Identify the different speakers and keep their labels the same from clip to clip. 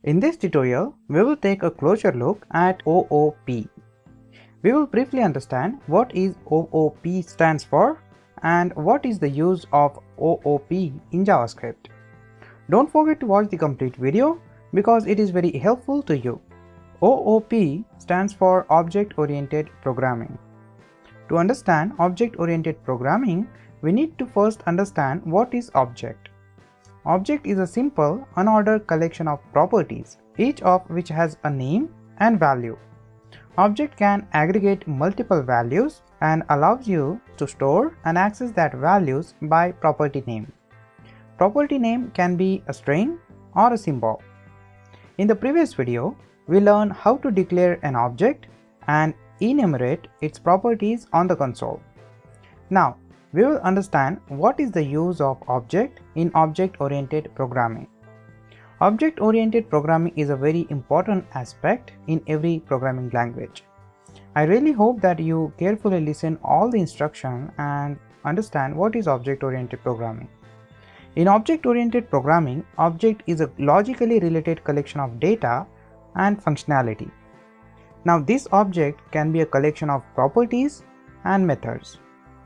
Speaker 1: In this tutorial, we will take a closer look at OOP. We will briefly understand what is OOP stands for and what is the use of OOP in JavaScript. Don't forget to watch the complete video because it is very helpful to you. OOP stands for Object-Oriented Programming. To understand object-oriented programming, we need to first understand what is object. Object is a simple, unordered collection of properties, each of which has a name and value. Object can aggregate multiple values and allows you to store and access that values by property name. Property name can be a string or a symbol. In the previous video, we learned how to declare an object and enumerate its properties on the console. Now, we will understand what is the use of object in object-oriented programming. Object-oriented programming is a very important aspect in every programming language. I really hope that you carefully listen all the instruction and understand what is object-oriented programming. In object-oriented programming, object is a logically related collection of data and functionality. Now, this object can be a collection of properties and methods.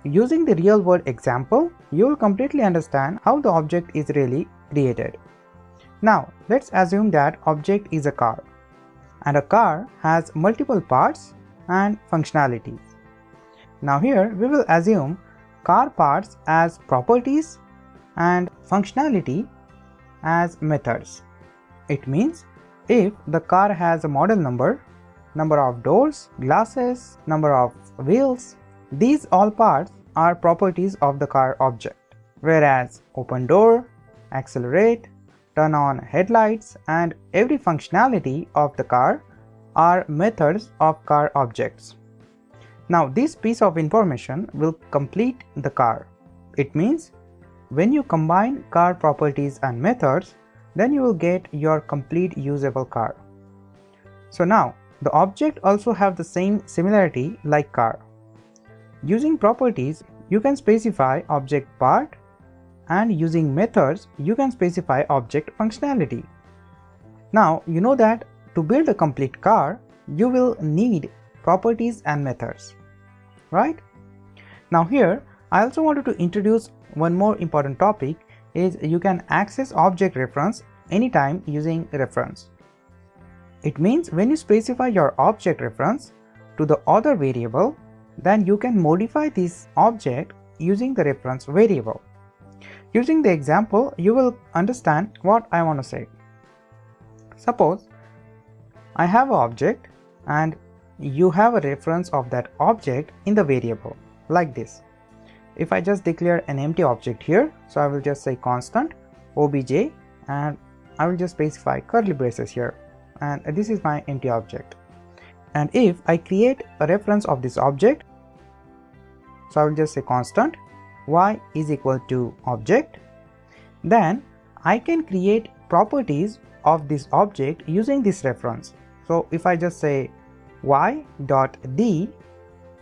Speaker 1: Using the real-world example, you will completely understand how the object is really created. Now, let's assume that object is a car, and a car has multiple parts and functionalities. Now here, we will assume car parts as properties and functionality as methods. It means if the car has a model number, number of doors, glasses, number of wheels, these all parts are properties of the car object, whereas open door, accelerate, turn on headlights and every functionality of the car are methods of car objects. Now this piece of information will complete the car. It means when you combine car properties and methods, then you will get your complete usable car. So now the object also have the same similarity like car. Using properties, you can specify object part, and using methods, you can specify object functionality. Now, you know that to build a complete car, you will need properties and methods, right? Now here, I also wanted to introduce one more important topic is you can access object reference anytime using reference. It means when you specify your object reference to the other variable, then you can modify this object using the reference variable. Using the example, you will understand what I want to say. Suppose I have an object and you have a reference of that object in the variable like this. If I just declare an empty object here, so I will just say constant obj and I will just specify curly braces here, and this is my empty object. And if I create a reference of this object, so I will just say constant y is equal to object, then I can create properties of this object using this reference. So if I just say y dot d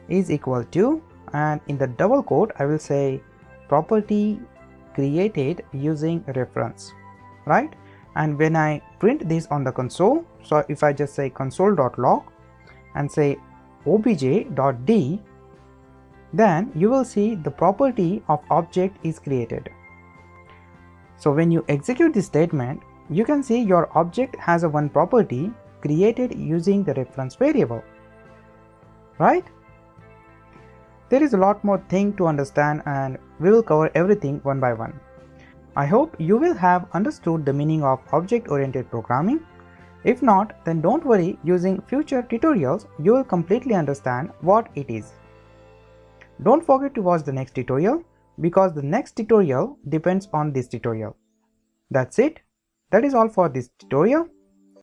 Speaker 1: is equal to, and in the double quote I will say property created using reference, right? And when I print this on the console, so if I just say console.log and say obj.d, then you will see the property of object is created. So when you execute this statement, you can see your object has a one property created using the reference variable, right? There is a lot more thing to understand and we will cover everything one by one. I hope you will have understood the meaning of object-oriented programming. If not, then don't worry, using future tutorials, you will completely understand what it is. Don't forget to watch the next tutorial because the next tutorial depends on this tutorial. That's it. That is all for this tutorial.